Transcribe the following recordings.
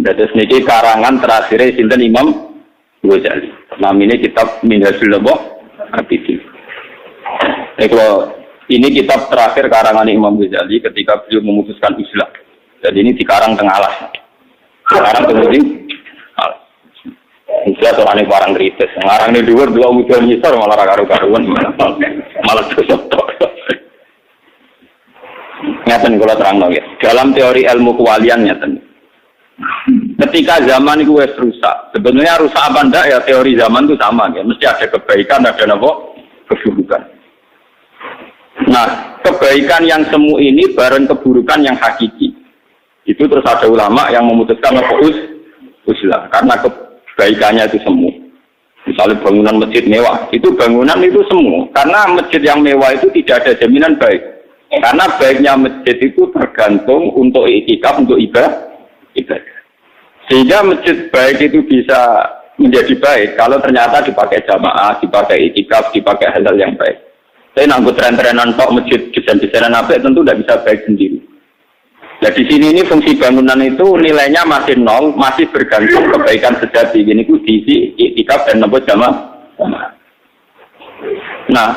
Terus niki karangan terakhir sinten Imam Ghazali. Namanya kitab Minhajul Abidin. Kalau ini kitab terakhir karangan Imam Ghazali ketika beliau memutuskan Islam. Jadi ini dikarang tengah alas. Sekarang kemudian alas. Islam orangnya barang kritis. Ngarang ini dua mudah nyisar malah karu-karuan malah tersotok. Ngeten kula terangno ya. Dalam teori ilmu kewalian ngeten. Ketika zaman itu rusak. Sebenarnya rusak apa enggak ya teori zaman itu sama ya. Mesti ada kebaikan, ada apa? Keburukan. Nah, kebaikan yang semu ini bareng keburukan yang hakiki. Itu terus ada ulama yang memutuskan uslah karena kebaikannya itu semu. Misalnya bangunan masjid mewah, itu bangunan itu semu. Karena masjid yang mewah itu tidak ada jaminan baik. Karena baiknya masjid itu tergantung untuk iktikaf, untuk ibadah. Sehingga masjid baik itu bisa menjadi baik kalau ternyata dipakai jamaah, dipakai iktikaf, dipakai hal-hal yang baik. Saya nanggut tren-trenan tok masjid desain-desainan apa tentu tidak bisa baik sendiri. Nah di sini ini fungsi bangunan itu nilainya masih nol, masih bergantung kebaikan sejati. Ini ku diisi iktikaf dan nambah jamaah. Nah,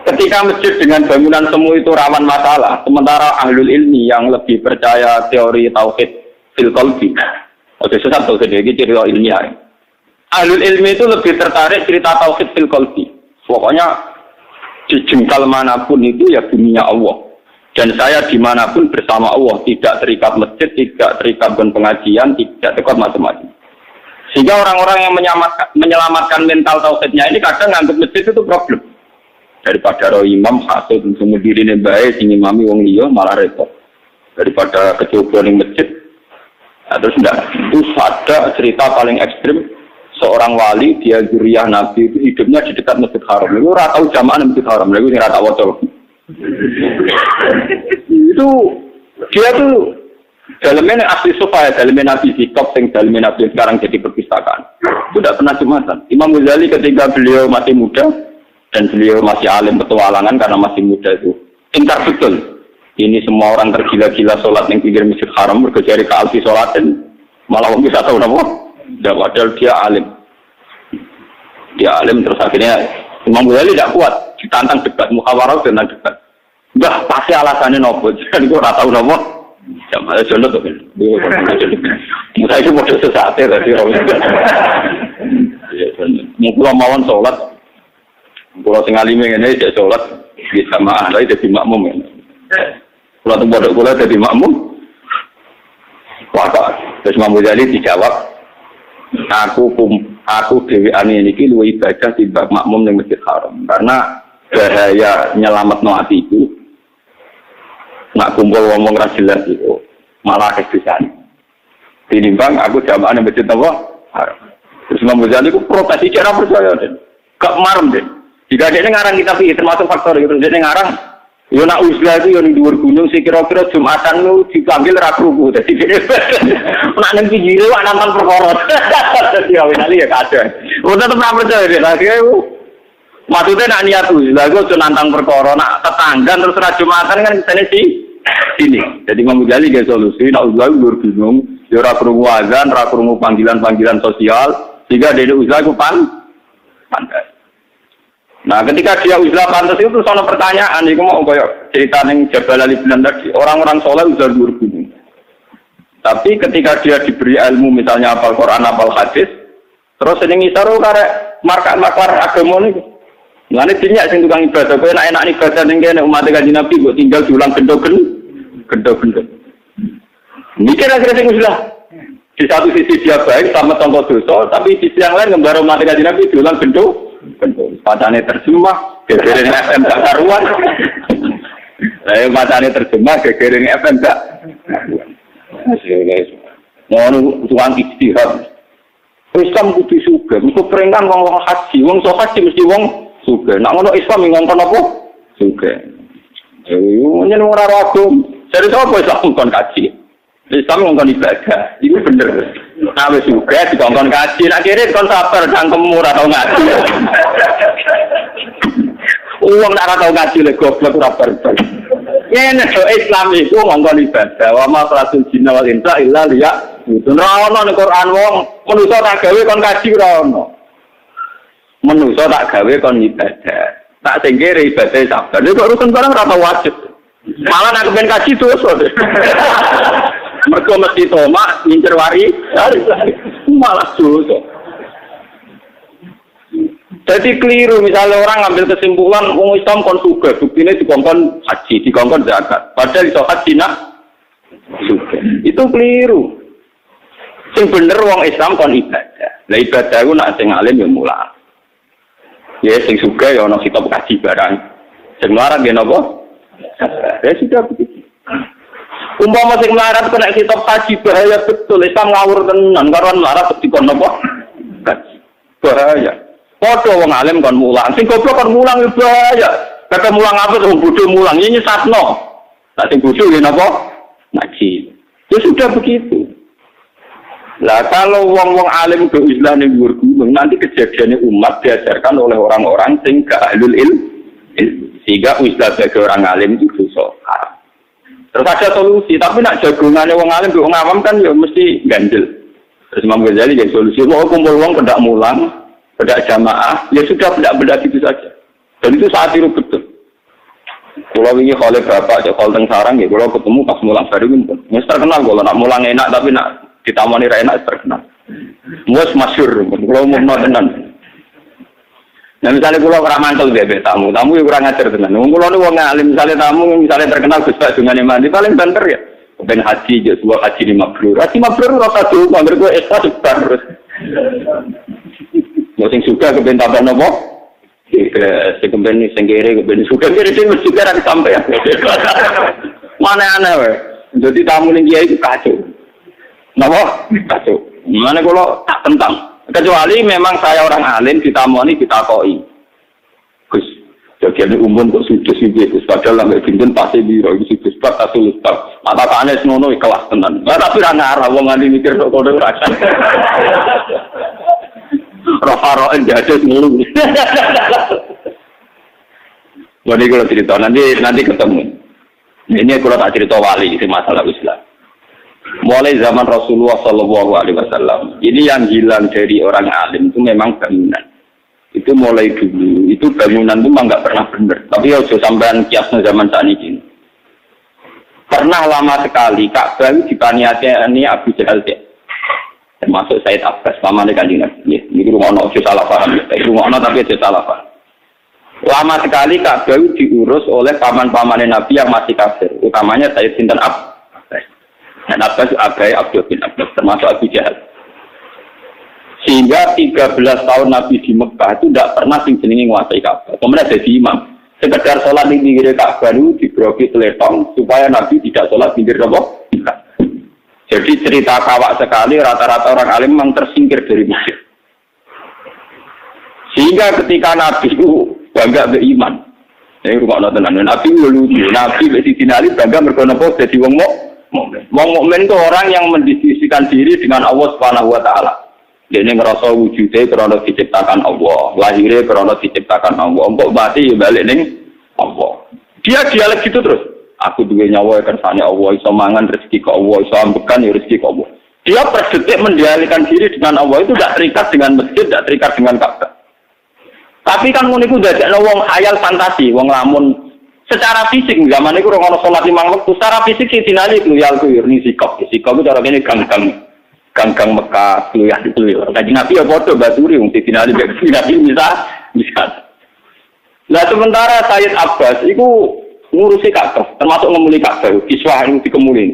ketika masjid dengan bangunan semu itu rawan masalah, sementara ahlul ilmi yang lebih percaya teori tauhid fil qalbi. Oke, susah tauhid ini cerita ilmiah. Ahlul ilmi itu lebih tertarik cerita tauhid fil qalbi. Pokoknya di jengkal manapun itu ya dunia Allah. Dan saya dimanapun bersama Allah, tidak terikat masjid, tidak terikat dengan pengajian, tidak terikat macam-macam. Sehingga orang-orang yang menyelamatkan mental tauhidnya ini kadang nganggap masjid itu problem. Daripada roh imam hasud semua diri ini baik, sing imami wong liya malah repot. Daripada kecoba ning masjid. Nah, terus enggak, itu ada cerita paling ekstrim seorang wali dia zuriyah Nabi itu hidupnya di dekat Masjid Haram. Lalu ora tau jamaah Masjid Haram, lalu sing ora tau waca. Itu dia tuh dalamnya asli sofa ya, dalamnya Nabi Sikop yang dalamnya Nabi sekarang jadi perpustakaan. Itu tidak pernah jumatan. Imam Ghazali ketika beliau masih muda dan beliau masih alim petualangan karena masih muda itu pintar betul. Ini semua orang tergila-gila sholat yang pinggir Masjid Haram berkejari ke alfi sholat dan malah orang bisa tahu nama. Tidak, padahal dia alim. Dia alim terus akhirnya Imam Ghazali tidak kuat ditantang debat muhawarah tentang debat. Mbah pasti alasannya nopo, jadi gue nggak tahu nopo. Jam ada jodoh tuh, musa itu model sesate tadi. Mungkin mauan sholat, kalau sengalim ini dia sholat bisa maaf, tapi jadi makmum. Kalau tuh bodoh gula jadi makmum, wah terus Imam Ghazali dijawab, aku dewi ani ini lu ibadah timbang makmum yang Masjid Haram, karena bahaya nyelamat no hati itu. Nak kumpul ngomong ra jelas itu malah kesusahan. Tinimbang aku jamaah nang masjid apa? Terus Imam Ghazali ku protes iki ora percaya den. Gak marem den. Jika dia ngarang kitab iki termasuk faktor itu dia ngarang yo nak uzlah itu yo ning dhuwur gunung sing kira-kira Jumatan lu dipanggil ra kruku. Dadi dia nak nang pinggire wak nonton perkara. Dadi awali ya kadang. Ora tetep ra percaya den. Maksudnya nak niat uzlah gue cuma nantang perkara nak tetangga terus ra Jumatan kan kesane sini. Jadi Imam Ghazali ge solusi nak uzlah dhuwur gunung yo ora krungu azan, ora krungu panggilan-panggilan sosial sehingga dene uzlah ku pantas. Nah, ketika dia uzlah pantas itu terus ana pertanyaan iku mau koyo cerita ning Jabal Ali Bilan tadi, orang-orang saleh uzlah dhuwur gunung. Tapi ketika dia diberi ilmu misalnya hafal Quran, hafal hadis, terus sing ngisor karek marka-marka agama niku. Mulane dinyak sing tukang ibadah, kowe enak-enak ibadah ning kene umat Kanjeng Nabi kok tinggal diulang gendo-gendo. Mikir akhirnya sing uzlah. Di satu sisi dia baik sama contoh dosa, tapi di sisi yang lain ngembara umat Kanjeng Nabi diulang gendo. Padane terjemah, gegereng FM gak karuan. Lah padane terjemah gegereng FM gak karuan. Ngono tukang istihad. Islam kudu sugih, mesti perintah wong haji, wong haji mesti wong sugih. Nek ngono Islam ngongkon apa? Sugih. Yo nyen ora ragum. Jadi sapa Islam ngongkon kaji? Islam ngongkon ibadah. Iku bener. Nek wis sugih dikongkon kaji, nek kire kon sabar cangkemmu ora tau ngaji. Wong nek ora tau ngaji lek goblok ora barbar. Yen Islam iku ngongkon ibadah. Wa ma salatul jinna wal insa illa liya Itu ora ono ning Quran wong manusa tak gawe kon kaji ora ono. Manusa tak gawe kon ibadah. Tak sing kere ibadah sabar. Lha kok rukun barang ora wajib. Malah nek ben kaji dosa. Mergo mesti tomak ngincer wari. Malah dosa. Jadi keliru misalnya orang ngambil kesimpulan wong Islam kon sugih, buktine dikongkon haji, dikongkon zakat. Padahal iso haji nak sugih. Itu keliru. Sing bener wong Islam kon ibadah. Lah ibadah ku nak sing alim ya mulang. Ya sing sugih ya ana kitab kaji barang. Sing melarat nggih napa? Ya sudah begitu. Umpama sing melarat kena kitab kaji bahaya betul. Islam ngawur tenan karo melarat dikon napa? Kaji. Bahaya. Padha wong alim kon mulang. Sing goblok kon mulang ya bahaya. Kata mulang apa wong bodho mulang ini nyesatno. Lah sing bodho nggih napa? Ngaji. Ya sudah begitu. Lah kalau wong-wong alim ke Islam yang gunung nanti kejadiannya umat diajarkan oleh orang-orang sing gak ahlul ilm sehingga Islam bagi orang alim itu dosa. Terus ada solusi, tapi nak jagungannya wong alim ke wong awam kan ya mesti gandel. Terus Imam Ghazali jadi solusi, mau kumpul wong kedak mulang, kedak jamaah, ya sudah benda-benda gitu saja. Dan itu saat itu betul. Kalau ini oleh bapak, kalau teng sarang ya, kalau ketemu pas mulang baru pun, ya terkenal kalau nak mulang enak tapi nak ditamani ra enak terkenal. Mus masyhur, kalau mau tenan. Nah misalnya kalau ora mantel bebek tamu ya kurang ajar tenan. Wong kula niku wong alim, misalnya tamu misalnya terkenal Gus Pak dungane mandi paling banter ya. Ben haji je sebuah haji di mabrur. Haji mabrur ora satu, mabrur kowe ikhlas terus. Mau sing suka keben tambah napa? Sing keben sing kere keben suka kere sing suka ra sampai. Mana aneh wae. Jadi tamu ning kiai itu kacau. Napa? Kacau. Mana kalau tak tentang. Kecuali memang saya orang alim ditamoni ditakoi. Gus, jadi umum kok sudah sih Gus. Padahal nggak binten pasti biro itu Gus Pak asul Ustaz. Mata kane senono kelas tenan. Tapi ra ngarah wong nganti mikir kok kode rasa. Rofaroen jatuh ngeluh. Jadi kalau cerita nanti ketemu. Ini kalau tak cerita wali itu masalah Islam. Mulai zaman Rasulullah Shallallahu Alaihi Wasallam, ini yang hilang dari orang alim itu memang bangunan. Itu mulai dulu, itu bangunan itu memang nggak pernah benar. Tapi ya sampai kiasnya zaman saat ini. Pernah lama sekali Ka'bah dipaniatnya ini Abu Jahal ya. Termasuk Said Abbas, lama nih kanjeng Nabi. Ini rumah no salah paham, rumah no tapi salah paham. Lama sekali Ka'bah diurus oleh paman-paman Nabi yang masih kafir, utamanya Said Sinten Abbas. Dan Abbas Abai Abdul bin Abbas termasuk Abu Jahal. Sehingga 13 tahun Nabi di Mekah itu tidak pernah sing-jenenge nguasai Ka'bah. Kemudian jadi imam. Sekedar sholat di pinggir Ka'bah itu dibroki teletong supaya Nabi tidak sholat pinggir apa? Jadi cerita kawak sekali rata-rata orang alim memang tersingkir dari masjid. Sehingga ketika Nabi itu bangga beriman. Ini rumah tenan. Nabi lucu. Nabi Sidin Ali bangga mergo napa dadi wong Wong mukmin itu orang yang mendiskusikan diri dengan Allah Subhanahu wa taala. Dia ngerasa wujudnya karena diciptakan Allah, lahirnya karena diciptakan Allah. Mbok mati ya balik ning Allah. Dia dialek gitu terus. Aku duwe nyawa kersane Allah, iso mangan rezeki ke Allah, iso ambekan ya rezeki ke Allah. Dia per detik mendialekkan diri dengan Allah itu tidak terikat dengan masjid, tidak terikat dengan Ka'bah. Tapi kan ngono iku dadekno wong khayal fantasi, wong lamun secara fisik zaman itu orang sholat 5 waktu secara fisik sih dinali keluyal keluyur nih sikap itu cara ini gang Mekah keluyur kaji Nabi ya bodoh baturi untuk dinali Nabi bisa. Nah sementara Sayyid Abbas itu ngurusi Ka'bah termasuk ngemuli Ka'bah kiswah yang dikemulin.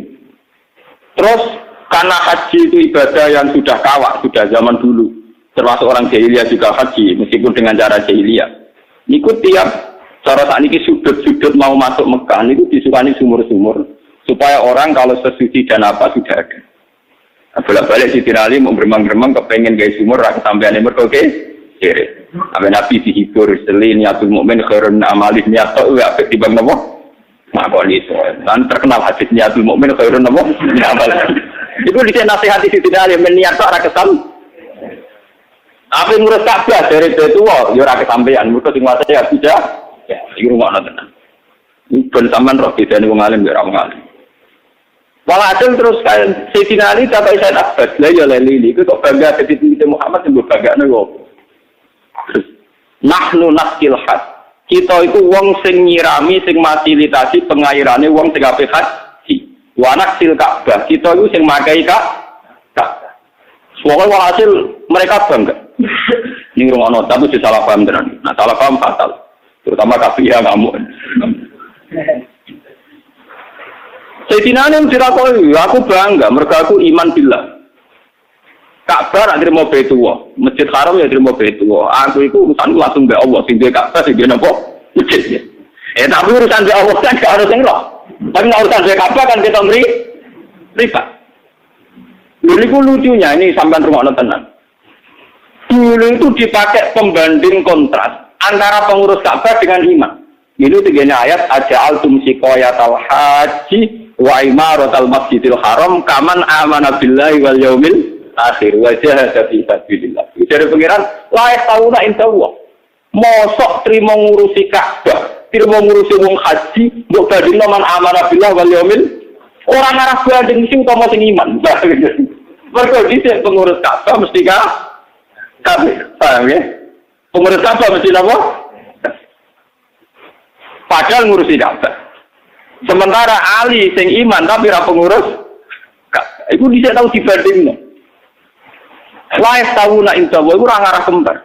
Terus karena haji itu ibadah yang sudah kawak sudah zaman dulu termasuk orang jahiliyah juga haji meskipun dengan cara jahiliyah. Ikut tiap cara saat ini sudut-sudut mau masuk Mekah itu disukani sumur-sumur supaya orang kalau sesuci dan apa sudah ada. Nah, bolak-balik si Tirali mau beremang-remang kepengen gaya sumur rakyat sampean yang berkoke kiri. Sampai Nabi dihibur selin niatul mukmin khairun amalih niat tak apa timbang nopo. Nah kok iso. Dan terkenal hadis niatul mukmin khairun nopo amal. Itu di nasihati si Tirali meniat tak ra kesam. Apa ngurus Ka'bah dari itu yo ra kesampean mergo sing nguasai ya tidak. Ya, ini rumah tenan. Ini ben sampean roh bedane wong alim ya ora wong alim. Walhasil terus kan Sayyidina Ali dapat Said Abbas, lah ya leli iku kok bangga dadi Nabi Muhammad sing banggane kok. Terus nahnu naskil had. Kita itu wong sing nyirami sing fasilitasi pengairane wong sing ape haji. Wa naksil Ka'bah. Kita itu sing makai Ka'bah. Soalnya walhasil mereka bangga. Ini ngono tapi salah paham tenan. Nah, salah paham fatal. Terutama kafir kamu. Sayyidina Ali dirakoni, aku bangga, mereka aku iman billah. Ka'bah nak terima Baitullah, Masjid Haram ya terima Baitullah. Aku itu urusan langsung mbek Allah, sing duwe Ka'bah sing duwe napa? Masjid. Tapi urusan mbek Allah kan gak harus sing roh. Tapi urusan mbek Ka'bah kan kita riba. Dulu lucunya ini sampean rumakno tenan. Dulu itu dipakai pembanding kontras antara pengurus Ka'bah dengan imam. Ini tiga ayat aja'altum siqayatal haji wa imaratal masjidil haram kaman amana billahi wal yaumil akhir wa jahada fi sabilillah. Dari pengiran layak tauna insyaallah. Mosok trimo ngurusi Ka'bah, trimo ngurusi wong haji, mbok badino man amana billahi wal yaumil ora ngarah banding sing utama sing iman. Mergo dhisik pengurus Ka'bah mesti kafir. Paham ya? Pengurus Ka'bah mesti apa? Padahal ngurusi Ka'bah. Sementara Ali sing iman tapi ra pengurus iku dhisik tau dibandingno. Layak tahu nak insyaallah iku ora ngarah kembar.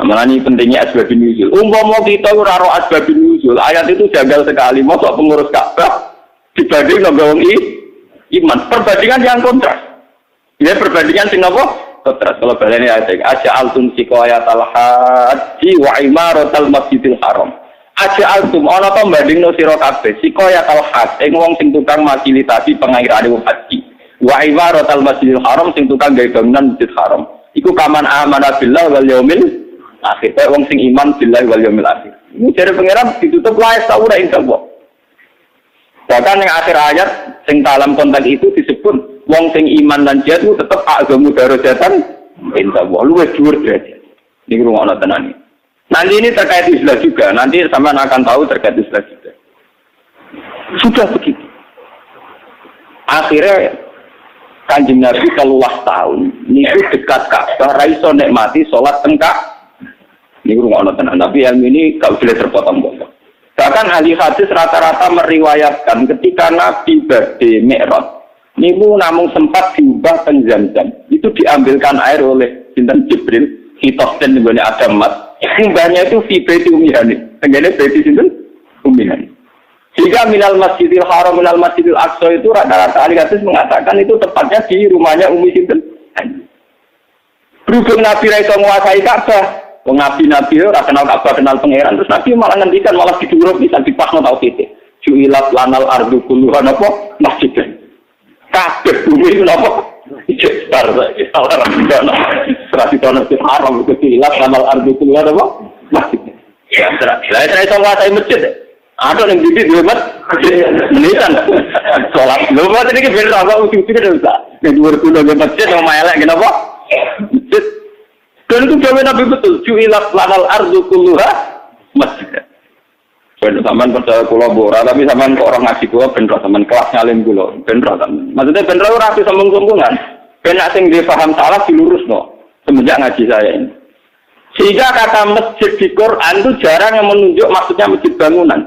Amalane pentingnya asbabun nuzul. Umpama kita ora ro asbabun nuzul, ayat itu janggal sekali. Mosok pengurus Ka'bah dibanding nang wong iman. Perbandingan yang kontras. Ya perbandingan sing apa? Kontras. Kalau balene ayat aja'altum siqayatal haji wa imaratal masjidil haram. Aja altum ana to bandingno sira kabeh siqayatal hajj ing wong sing tukang fasilitasi pengairane wong haji wa imaratal masjidil haram sing tukang gawe bangunan masjid haram iku kaman amana billahi wal yaumil akhir wong sing iman billahi wal yaumil akhir ini jare pangeran ditutup lae saura insyaallah. Bahkan yang akhir ayat sing dalam konteks itu disebut wong sing iman lan jihad itu tetep agamu darajatan insyaallah luwih dhuwur derajat. Niki rungokno tenan iki. Nanti ini terkait Islam juga. Nanti sampean akan tahu terkait Islam juga. Sudah begitu. Akhirnya Kanjeng Nabi 13 tahun. Niku dekat Ka'bah, ra iso nikmati salat tengkak. Niku ngono tenan. Tapi ilmu ini gak boleh terpotong-potong. Bahkan ahli hadis rata-rata meriwayatkan ketika Nabi badhe Mi'raj, niku namung sempat diubah teng Zamzam. Itu diambilkan air oleh sinten Jibril, hitosden nggone Adam Mat. Mbahnya itu fi baiti ummihani. Tenggene baiti sinten? Ummihani. Sehingga minal masjidil haram minal masjidil aqsa itu rata-rata ahli hadis mengatakan itu tepatnya di rumahnya Ummi sinten? Berhubung Nabi ra iso nguasai Ka'bah, wong nabi ora kenal Ka'bah, kenal pangeran, terus Nabi malah ngendikan malah diduruk bisa dipasno tauhid. Ju'ilat lanal ardu kulluha napa? Masjid. Kabeh bumi itu napa? Ijar saiki ora ana. Serasi tono sing haram itu diilat amal ardu keluar apa? Masjid. Ya, saya iso nguasai masjid. Ada yang bibit di masjid. Menitan. Salat. Lho mboten iki ben ora ujug-ujug ta. Nek dhuwur kulo nang masjid mau elek kenapa? Masjid. Dan itu gawe Nabi betul. Ju'ilat lanal ardu kulluha masjid. Ben sampean percaya kula ora, tapi sampean kok orang ngaji kula ben sampean kelas ngalim kula. Ben sampean. Maksudnya ben ora rapi sombong-sombongan. Ben nek sing dipaham salah dilurusno. Semenjak ngaji saya ini. Sehingga kata masjid di Quran itu jarang yang menunjuk maksudnya masjid bangunan.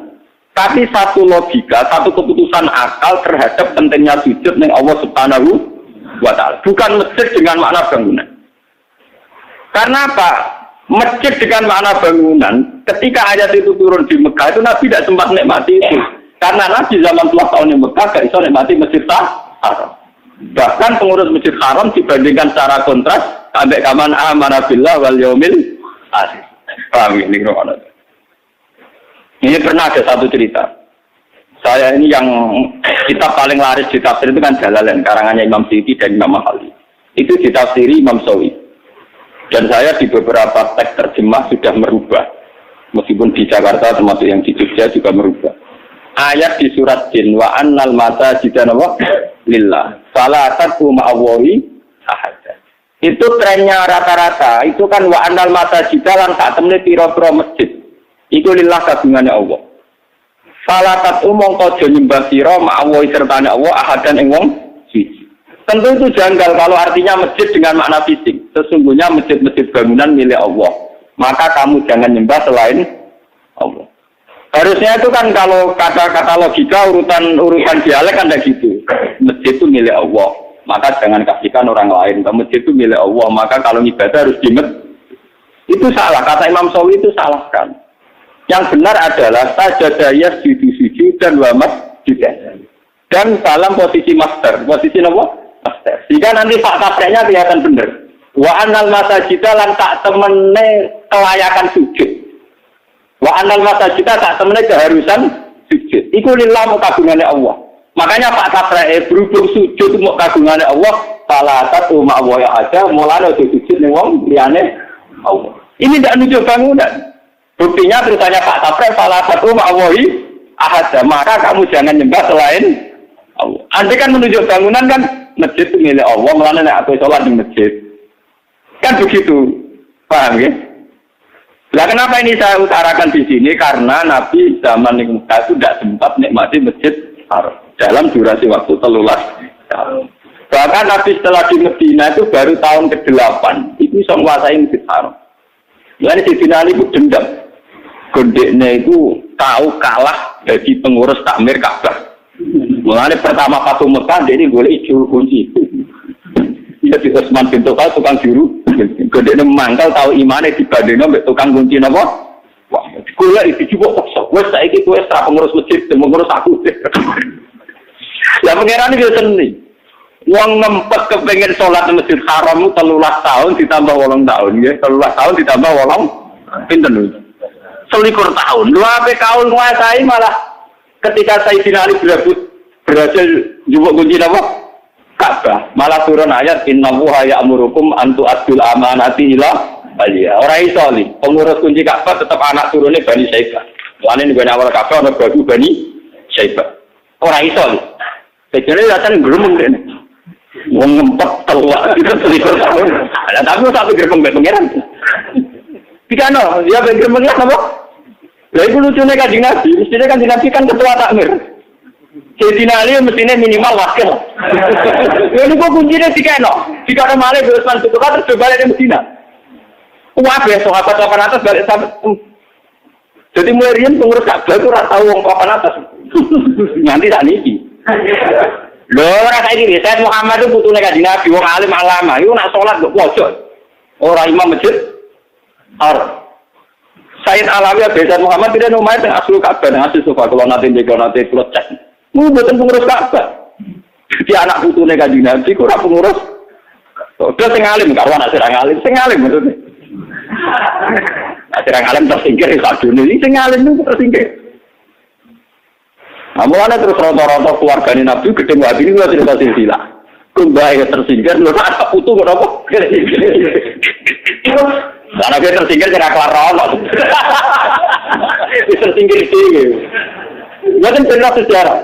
Tapi satu logika, satu keputusan akal terhadap pentingnya sujud yang Allah Subhanahu wa Ta'ala. Bukan masjid dengan makna bangunan. Karena apa? Masjid dengan makna bangunan, ketika ayat itu turun di Mekah itu Nabi tidak sempat nikmati itu. Karena Nabi zaman 10 tahun di Mekah tidak bisa nikmati masjid haram. Bahkan pengurus masjid haram dibandingkan secara kontras sampai kaman amana billah wal yaumil akhir. Paham ini krono. Ini pernah ada satu cerita. Saya ini yang kitab paling laris di tafsir itu kan Jalalain, karangannya Imam Suyuti dan Imam Maghali. Itu ditafsiri Imam Sawi. Dan saya di beberapa teks terjemah sudah merubah. Meskipun di Jakarta termasuk yang di Jogja juga merubah. Ayat di surat Jin wa annal masajida lillah. Fala tad'u ma'allahi ahada. Itu trennya rata-rata. Itu kan wa annal masajida lan sak temne pira-pira masjid. Iku lillah kagungannya Allah. Falatat mongko aja nyembah sira ma'allahi sertane Allah ahadan ing wong siji. Tentu itu janggal kalau artinya masjid dengan makna fisik. Sesungguhnya masjid-masjid bangunan milik Allah. Maka kamu jangan nyembah selain Allah. Harusnya itu kan kalau kata-kata logika urutan dialek kan tidak gitu. Masjid itu milik Allah. Maka jangan kasihkan orang lain. Masjid itu milik Allah. Maka kalau ibadah harus di masjid. Itu salah. Kata Imam Syafi'i itu salah kan. Yang benar adalah sajadaya sujud dan wamat juga. Dan dalam posisi master. Posisi apa? Master. Jika nanti fakta prakteknya kelihatan benar. Wa anal masajida lan tak temene kelayakan sujud. Wa anal masajida tak temene keharusan sujud. Iku lillah kagungannya Allah. Makanya fakta praktek berhubung sujud mau kagungannya Allah. Salah satu ma'wa ya ada. Mulanya sujud nih wong liyane Allah. Ini tidak nunjuk bangunan. Buktinya terusannya Pak Tapre salah satu ma'awahi ahad. Maka kamu jangan nyembah selain Allah. Andai kan menunjuk bangunan kan masjid itu milik Allah. Melana aku sholat di masjid. Kan begitu. Paham ya? Nah kenapa ini saya utarakan di sini? Karena Nabi zaman yang Mekah itu tidak sempat nikmati masjid Haram. Dalam durasi waktu 13 tahun. Bahkan Nabi setelah di Medina itu baru tahun ke-8. Itu bisa menguasai masjid Haram. Lalu Sayyidina Ali itu dendam. Gondeknya itu tahu kalah dari pengurus takmir Ka'bah. Mulanya pertama Fatu Mekah, dia ini boleh juru kunci. Jadi Utsman bin Total tukang juru. Gondeknya mangkal tahu imannya dibandingkan dengan tukang kunci apa? Wah, gula itu juga kok. Wes saiki kowe sak pengurus masjid, pengurus aku. Ya pangeran iki seni. Wong ngempet kepengen sholat di Masjid Haram 13 tahun ditambah 8 tahun ya. 13 tahun ditambah 8 pinten lho. 21 tahun. Lu ape kaul nguasai malah ketika Sayyidina Ali berhasil jupuk kunci apa? Ka'bah. Malah turun ayat innallaha ya'murukum an tu'addul amanati ila ahliha. Ora iso li. Pengurus kunci Ka'bah tetap anak turune Bani Syaibah. Mulane ning awal Ka'bah ana babu Bani Syaibah. Ora iso li. Sekjane datang gremeng dene. Wong ngempet telak itu 21 tahun. Lah tapi sak pikir pengeran. Dikano, dia pikir pengeran apa? Lah iku lucune Kanjeng Nabi, mestine Kanjeng Nabi kan ketua takmir. Sayyidina Ali mestine minimal wakil. Lha niku kuncine dikeno. Dikano malih Utsman bin Affan terus balik ke Medina. Wah, besok sahabat atas balik sampai. Jadi mulai riyen pengurus Ka'bah itu ora tau wong papan atas. Nganti sak niki. Lho ora saiki Sayyid Muhammad itu putune Kanjeng Nabi, wong alim alama. Iku nak salat kok pojok. Ora imam masjid. Sayyid Alawi Sayyid Muhammad tidak nomai teng aslu Ka'bah, teng asli sofa kalau nanti kula cek. Mu mboten pengurus Ka'bah. Jadi anak putune Kanjeng Nabi kok ora pengurus. Udah sing alim karo anak sing alim, sing alim maksudnya. Sing alim tersingkir sak dunia iki sing alim itu tersingkir. Mulanya terus rata-rata keluarga Nabi gedeng hati ini juga cerita silsilah. Kembali tersingkir, lu ada putu kenapa? Karena dia tersingkir kira kelar rono. Tersingkir sih. Ya kan cerita sejarah.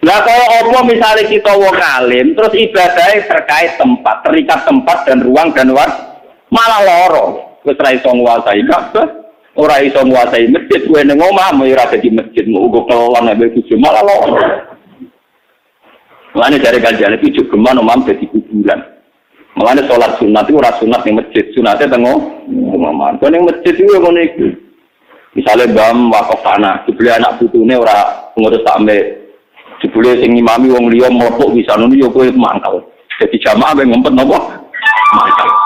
Nah kalau Allah misalnya kita wong alim, terus ibadahnya terkait tempat, terikat tempat dan ruang dan waktu, malah loro. Wis ra iso nguasai Ka'bah. Ora iso nguasai masjid, kowe ning omah mau ora dadi masjid, mau ugo kelon nek bojo malah lho. Mulane dari kajian iki juga geman omah dadi kuburan. Mulane salat sunat itu ora sunat ning masjid, sunate teng omah. Kowe ning masjid iku ngono iku. Misale bam wakaf tanah, dibeli anak putune ora ngurus takmir. Dibeli sing imami wong liya mlepuk bisa ngono yo kowe mangkal. Dadi jamaah ben ngempet napa?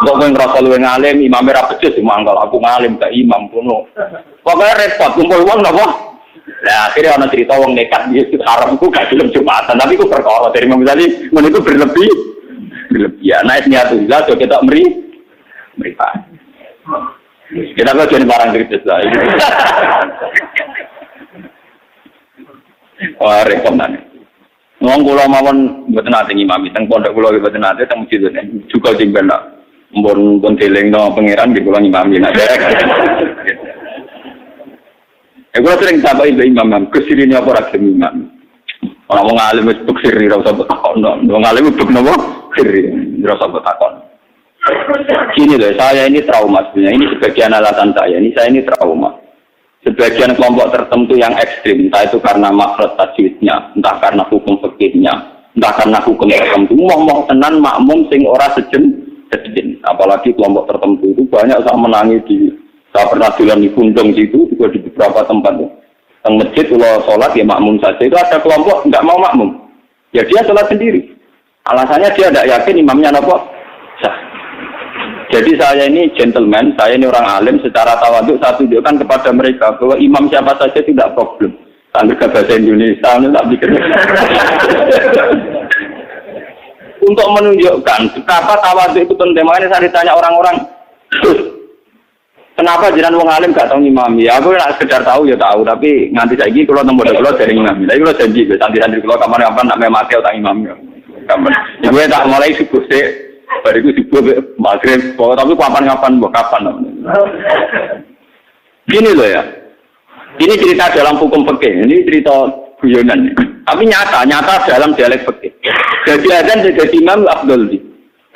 Kok kowe ngrasa luwih ngalim, imame ra becus mangkal aku ngalim gak imam kono. Pokoke repot kumpul wong napa? Lah akhirnya ana cerita wong nekat di Haram ku gak gelem Jumatan, tapi ku perkara dari Imam Ghazali ngono iku berlebih. Ya naik niatullah yo ketok mripat. Kita kok jadi barang kritis lah. Wah repot nang. Wong kula mawon mboten nate ngimami teng pondok kula mboten nate teng masjid juga sing benak. Mbon delengno pangeran nggih kula ngimami nek derek. Kula sering takoki mbek imam, kesirine apa ora gelem imam. Ora wong alim wis tuk siri ora usah takon. Wong alim tuk napa? Siri, ora usah takon. Gini loh, saya ini trauma sebenarnya. Ini sebagian alasan saya. Ini saya ini trauma. sebagian kelompok tertentu yang ekstrim, entah itu karena makhraj tajwidnya, entah karena hukum fikihnya, entah karena hukum tertentu, mau tenan makmum sing ora sejen. Apalagi kelompok tertentu itu banyak saya menangi saya pernah jalan di Gundong situ, juga di beberapa tempat. Yang masjid kalau sholat ya makmum saja, itu ada kelompok nggak mau makmum, ya dia sholat sendiri. Alasannya dia tidak yakin imamnya apa sah. Jadi saya ini gentleman, saya ini orang alim, secara tawaduk saya tunjukkan kepada mereka bahwa imam siapa saja tidak problem. Sambil ke bahasa Indonesia, tak pikir. Untuk menunjukkan betapa tawaduk itu penting. Makanya saya ditanya orang-orang, kenapa jenengan wong alim gak tahu imami? Ya aku nak sekedar tahu ya tahu, tapi nganti saiki kula tembok kula dari imami. Tapi kula janji santri-santri kula kapan-kapan nak mati tak imami. Kapan. Iku tak mulai subuh sik, bariku subuh maghrib, tapi kapan-kapan mbok kapan. Gini loh ya. Ini cerita dalam hukum fikih, ini cerita guyonan. Tapi nyata dalam dialek fikih. Jadi azan jadi imam Abdul.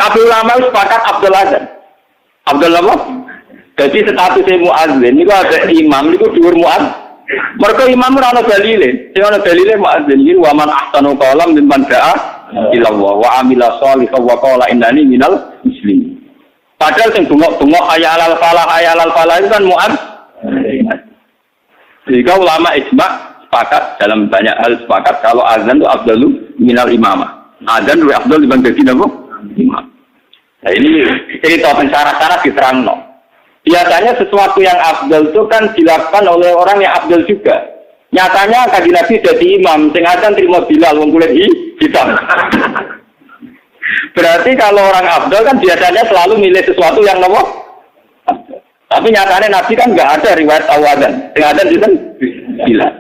Tapi ulama sepakat Abdul azan. Abdul apa? Jadi statusnya muadzin, ini ada imam, ini dhuwur muadzin. Mereka imam ora ana dalile. Sing ana dalile muadzin iki wa man ahsanu qalam mimman da'a ila Allah wa amila sholihan wa qala innani minal muslimin. Padahal sing bengok-bengok hayalal falah itu kan muadzin. Sehingga ulama ijma' sepakat dalam banyak hal sepakat kalau azan itu afdalu minal imamah. Azan lebih afdal dibanding jadi apa? Imam. Nah ini cerita syarat-syarat diterangno. Biasanya sesuatu yang afdal itu kan dilakukan oleh orang yang afdal juga. Nyatanya Kanjeng Nabi jadi imam, sing azan terima Bilal wong kulit hitam. Berarti kalau orang afdal kan biasanya selalu milih sesuatu yang apa? Tapi nyatanya Nabi kan nggak ada riwayat awadan. Sing azan itu kan Bilal.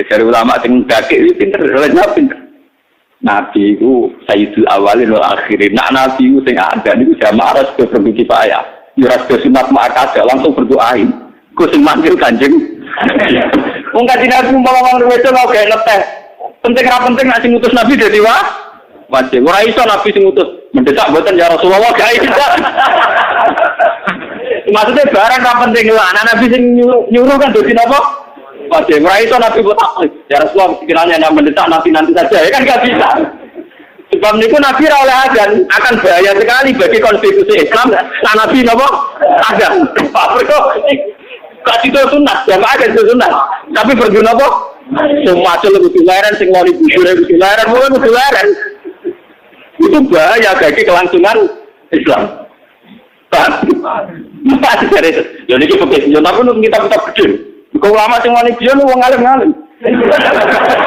Dari ulama sing dakik itu pinter, pinter. Nabi itu sayyidul awalin wal akhirin. Nak Nabi itu sing ada niku jamaah harus berdoa kifayah. Ya harus sunat ma'akadah langsung berdoain. Ku sing manggil Kanjeng. Wong Kanjeng Nabi ngomong wedo kok gak neteh. Penting ra penting nek sing ngutus Nabi dadi wajib. Ora iso Nabi sing ngutus. Mendesak mboten ya Rasulullah gak iso. Maksudnya barang ra penting lho. Anak Nabi sing nyuruh kan dadi napa? Wajib. Ora iso Nabi kok ya Rasulullah pikirannya yang mendesak Nabi nanti saja. Ya kan gak bisa. Sebab niku Nabi ra oleh azan akan bahaya sekali bagi konstitusi Islam. Nah Nabi napa? Azan. Gak itu sunat, jamaah kan itu sunat. Tapi berguna apa? Semua macam lebih leren, sing mau dibujur lebih leren, mulai lebih leren. Itu bahaya bagi kelangsungan Islam. Masih serius. Jadi kita pakai tapi untuk kita gede. Kalau lama sing wani biyen wong alim-alim.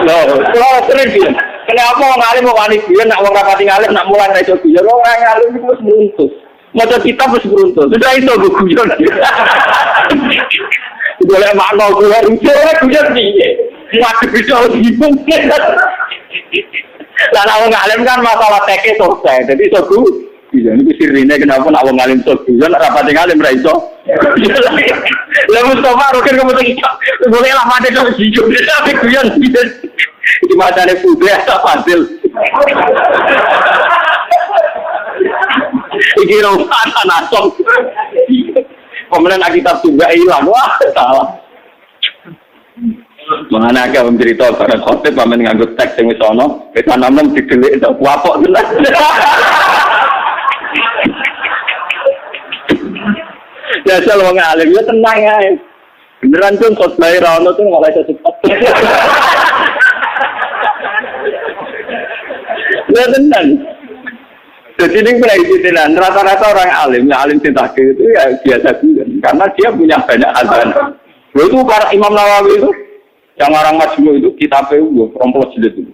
Loh, kalau sering dia. Kenapa wong alim wong wani biyen nak wong rapati alim nak mulang ra iso biyen, wong alim iku wis meruntus. Maca kitab wis meruntus. Sudah iso guyon. Boleh makna kula guyon piye? Waduh iso bingung. Lah wong alim kan masalah teke selesai. Jadi iso guyon iki sirine kenapa nak wong alim iso guyon rapati alim ra iso. Lah Mustafa roken kemudian boleh lah mate dong jijo tapi guyon di matane putih tak fasil. Iki rongkana nasom. Kemudian kitab juga hilang. Wah, salah. Mengana agak mencerita pada khotib pamen nganggo teks sing wis ana, wis ana-ana didelik tok kuapok tenan. Ya sel wong alim ya tenang ae. Beneran tuh khotbah ra ono tuh malah iso cepet. Ya tenang. Jadi ini penelitian rata-rata orang alim, yang alim cintaku itu ya biasa juga, karena dia punya banyak hasanah. Itu para Imam Nawawi itu, yang orang Majmu itu kitabnya itu rompol jilid itu.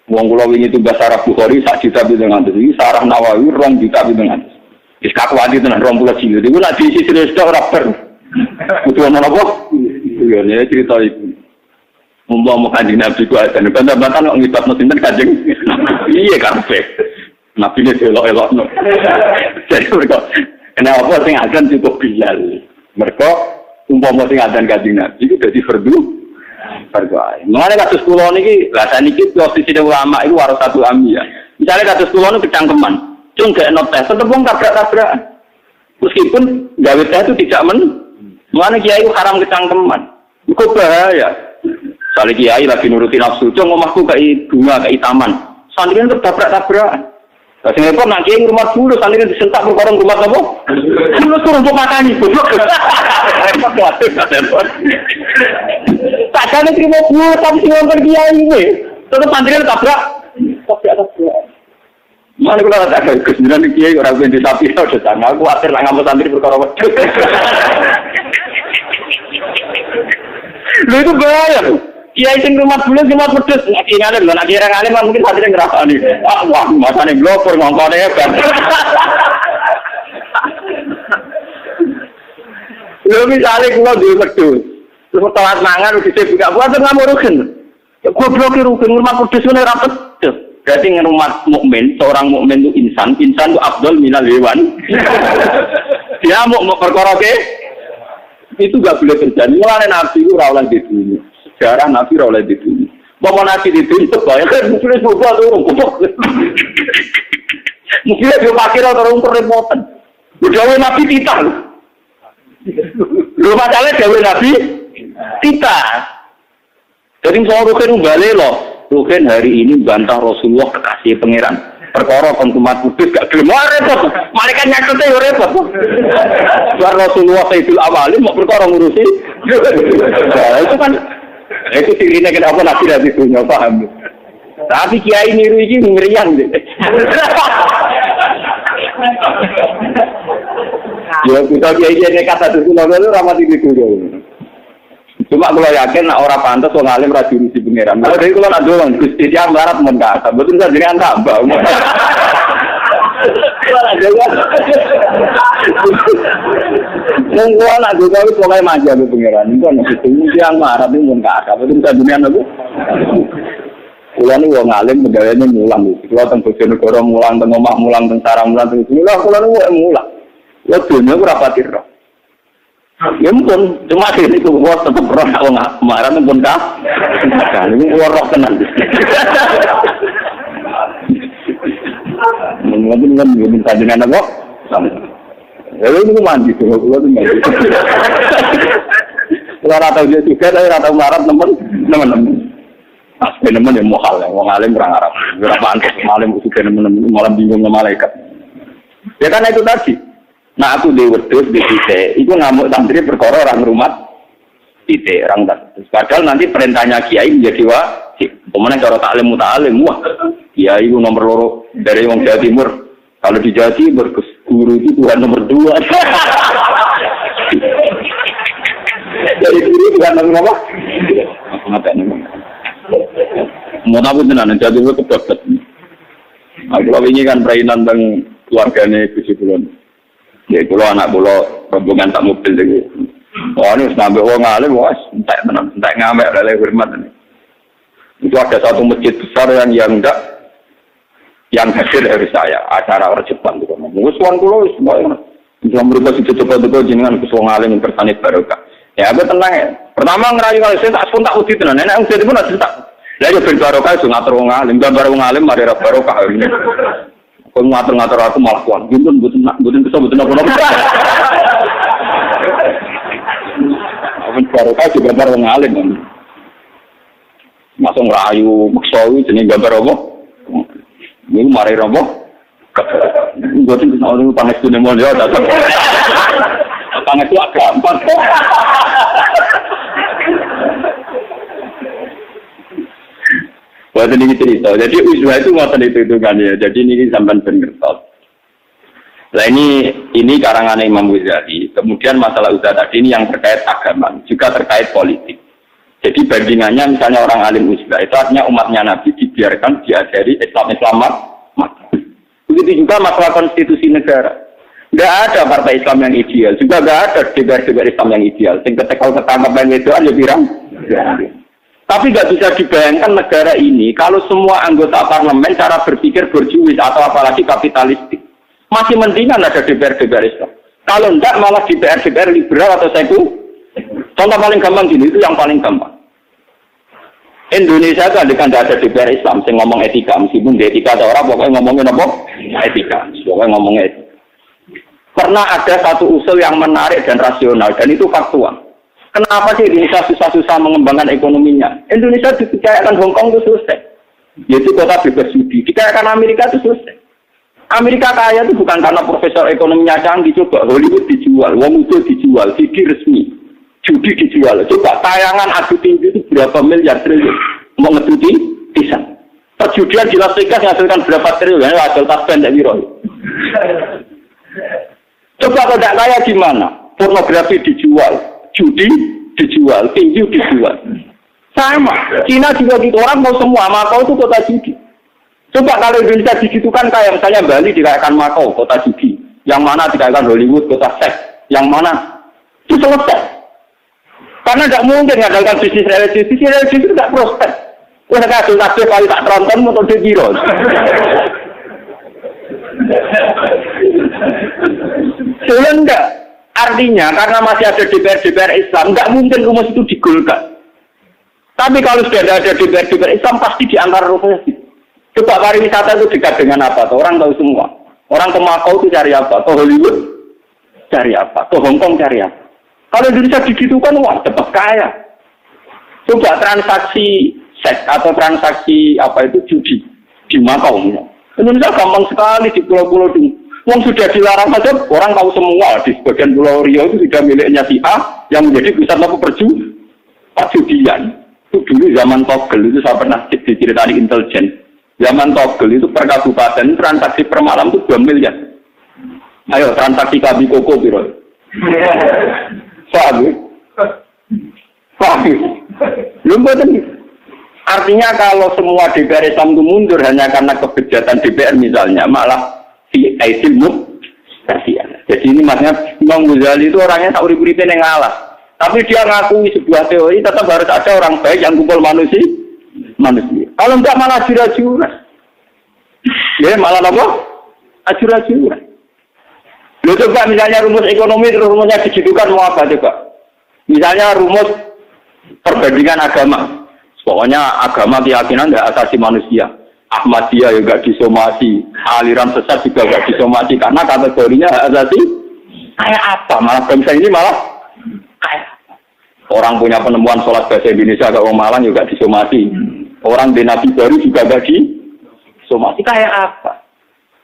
Wong kula wingi itu bahasa Arab Bukhari sak juta dengan itu, ini Sarah Nawawi 2 juta dengan itu. Wis kakuati tenan rompol jilid. Iku nek diisi terus tok ora ber. Kudu ana apa? Ya cerita itu. Mumpama Kanjeng Nabi ku azan, bantah-bantah kok ngibatno sinten Kanjeng. Iya karepe. Nabi ini elok-elok. Jadi mereka, kenapa sing azan cukup Bilal? Mereka, umpama sing azan Kanjeng Nabi itu jadi fardu ain. Mengenai kasus kula niki, bahasa niki posisi ulama itu warasatu ambiyah. Misalnya kasus kula niku kecangkeman, cung gak ono tes, tetep wong tabrak-tabrakan. Meskipun gawe teh itu tidak mengenai kiai itu haram kecangkeman. Cukup bahaya. Soalnya kiai lagi nuruti nafsu, cung omahku kayak bunga, kayak taman. Santri kan tertabrak-tabrakan. Kasih ngepot nak kiai rumah dulu, santri kan disentak berkorong rumah apa? Dulu suruh untuk makan ibu. Tak kali terima dulu, tapi si orang kiai ini. Terus santri kan tabrak. Mana kalau ada kesenjangan kiai orang benci sapi, udah jangan. Aku khawatir lah ngambil santri berkorong. Lu itu bahaya lu. Kiai sing rumah bulan cuma pedes. Lagi ngalim, lagi orang ngalim mungkin hati ngerasa nih. Wah, masanya glopor ngongkone hebat. Lu misalnya gua di pedus, lu telat mangan, lu disebut gak buat nggak rugen. Gua blokir rugen rumah pedes mana rapet. Berarti rumah mukmin, seorang mukmin itu insan itu afdal minal hewan. Dia mau perkara ke? Itu gak boleh terjadi. Mulai nabi itu rawlan di dunia. Sejarah nabi rawlan di dunia. Mau nabi di dunia itu banyak kan mungkin sebuah turun kutuk. Mungkin dia pakai turun kerepotan. Dawe nabi kita. Lu masalah dawe nabi kita. Jadi soal Rukin balik loh. Rukin hari ini bantah Rasulullah kekasih pangeran. Perkara konsumat kudus gak gelem repot. Malaikat nyakete yo repot. Bar Rasulullah Sayyidul Awalin mau perkara ngurusi. Nah, itu kan itu sirine kenapa nabi dari dunia paham. Tapi kiai niru iki ngeriang deh. Ya kita kiai kata dulu lalu ramah di dulu. Cuma kalau yakin nak orang pantas wong alim ra diurusi pangeran. Kalau dari kalau nak doang Gusti dia barat men kata, betul kan jenengan tambah. Kalau ada kan. Wong gua nak juga wis pokoke manja be pangeran. Itu nek itu yang marah itu men kata, betul kan jenengan aku. Kula niku wong alim pegawene mulang. Kula teng Bojonegoro mulang, teng omah mulang, teng sarang mulang, teng kula niku mulang. Ya dunya ora pati ro. Ya mungkin cuma ini tuh bos tetap roh nggak marah pun kah? Kan ini roh tenan. Mungkin minta dengan apa? Lalu ini mandi tuh, kalau tuh mandi. Kalau rata dia juga, tapi rata marah teman-teman. Asli teman yang mohal ya, wong alim kurang Arab. Berapa antus alim usul teman-teman malah bingung sama malaikat. Ya kan itu tadi. Nah aku di wedhus di titik, itu ngamuk santri perkara orang rumah titik orang tak. Padahal nanti perintahnya kiai menjadi wajib. Pemenang cara taklim mutalim, wah kiai itu nomor 2 dari wong Jawa Timur. Kalau di Jawa Timur guru itu Tuhan nomor 2. Dari guru Tuhan nomor berapa? Aku ngapain nih? Mau tahu tenan Jawa Timur kebablat. Aku ini kan perainan tentang keluarganya Gusti Kulon. Ya kalau anak bola rombongan tak mobil lagi. Oh ini sampai orang alim, wah entek tenan, entek ngamek oleh hormat ini. Itu ada satu masjid besar yang enggak yang hadir dari saya acara orang Jepang gitu. Musuhan kulo semua yang merubah situ coba-coba jenengan ke wong alim bersanit barokah. Ya aku tenang ya. Pertama ngerayu kalau saya tak spontak uti tenan. Nenek udah pun ada tak. Lah yo ben barokah iso ngatur wong alim, gambar wong alim mari barokah ini. Kau ngatur-ngatur aku malah kuat. Buntun bisa apa-apa. Apa barokah juga gambar wong alim kan. Masuk ngerayu, maksawi jenis gambar apa? Ini mari apa? Buatin bisa orang panges tu nemo dia datang. Panges tu agak gampang. Buat ini cerita. Jadi uswah itu ngotot itu kan ya. Jadi ini sampai pengertos. Nah ini karangan Imam Ghazali. Kemudian masalah usaha tadi ini yang terkait agama, juga terkait politik. Jadi bandingannya misalnya orang alim uswah itu artinya umatnya Nabi dibiarkan diajari Islam. Begitu juga masalah konstitusi negara. Tidak ada partai Islam yang ideal. Juga tidak ada DPR Islam yang ideal. Sing ketekal ketangkap dan wedoan ya pirang. Tapi nggak bisa dibayangkan negara ini kalau semua anggota parlemen cara berpikir borjuis atau apalagi kapitalistik. Masih mendingan ada DPR Islam. Kalau enggak malah DPR liberal atau sekuler. Contoh paling gampang gini, itu yang paling gampang. Indonesia itu tidak ada DPR Islam yang ngomong etika, meskipun di etika ada orang pokoknya ngomongin apa? Etika. Pokoknya ngomongnya etika. Pernah ada satu usul yang menarik dan rasional, dan itu faktual. Kenapa sih Indonesia susah-susah mengembangkan ekonominya? Indonesia dikayakan Hong Kong itu selesai. Yaitu kota bebas judi. Dikayakan Amerika itu selesai. Amerika kaya itu bukan karena profesor ekonominya canggih. Coba Hollywood dijual, wong itu dijual, CD resmi, judi dijual. Coba tayangan adu tinju itu berapa miliar triliun. Mau ngeduti, bisa. Perjudian di Las Vegas menghasilkan berapa triliun. Hasil taspen dari Roy. Coba kalau tidak kaya gimana? Pornografi dijual. Judi dijual, tinju dijual. Sama. Cina juga gitu. Orang mau semua. Makau itu kota judi. Coba kalau Indonesia digitukan kayak misalnya Bali dikayakan Makau, kota judi. Yang mana dikayakan Hollywood, kota seks. Yang mana? Itu selesai. Karena tidak mungkin mengadakan bisnis religi. Bisnis religi itu tidak prospek. Wah, kasus kalau tak tronton motor di biro. Sudah enggak. Artinya karena masih ada DPR Islam, nggak mungkin rumus itu digolkan. Tapi kalau sudah ada DPR Islam, pasti diangkat rumusnya. Coba pariwisata itu dekat dengan apa? Orang tahu semua. Orang ke Makau itu cari apa? Ke Hollywood cari apa? Ke Hong Kong cari apa? Kalau Indonesia digitukan, wah cepat kaya. Coba transaksi seks atau transaksi apa itu judi di Makau. Indonesia gampang sekali di pulau-pulau itu. Wong sudah dilarang saja, orang tahu semua di sebagian Pulau Riau itu sudah miliknya si A yang menjadi pusat perjudian. Itu dulu zaman Togel itu saya pernah diceritain intelijen. Zaman Togel itu per kabupaten transaksi per malam itu 2 miliar. Ayo transaksi kabi koko biro. Paham? Artinya kalau semua DPR Islam itu mundur hanya karena kebejatan DPR misalnya, malah ilmu kasihan. Jadi ini maksudnya Imam Ghazali itu orangnya tak urip-uripnya yang ngalah. Tapi dia ngakui sebuah teori tetap harus ada orang baik yang kumpul manusia. Kalau enggak malah jura-jura. Ya malah apa? Ajura-jura. Lo coba misalnya rumus ekonomi terus rumusnya digitukan mau apa coba? Misalnya rumus perbandingan agama. Pokoknya agama keyakinan tidak asasi manusia. Ahmadiyah juga disomasi, aliran sesat juga tidak disomasi karena kategorinya asasi. Kayak apa? Malah bangsa ini malah kayak orang punya penemuan sholat bahasa Indonesia ke orang Malang juga disomasi. Orang di Nabi baru juga tidak disomasi. Kayak apa?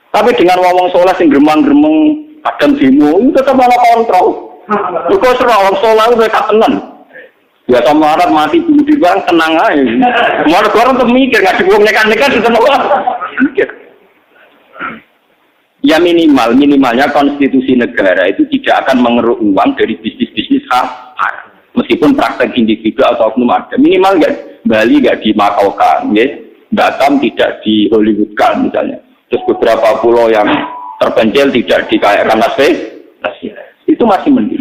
Tapi dengan ngomong sholat yang geremang-geremang kadang demo itu tetap malah kontrol. Kok serah orang sholat itu mereka tenang. Ya sama Arab mati bunuh di bang tenang aja. Mau orang tuh mikir nggak dibuang nekan sudah mau. Ya minimalnya konstitusi negara itu tidak akan mengeruk uang dari bisnis haram. Meskipun praktek individu atau oknum ada. Minimal nggak Bali nggak dimakaukan, ya. Batam tidak di Hollywoodkan misalnya. Terus beberapa pulau yang terpencil tidak dikayakan Las Vegas. Itu masih mending.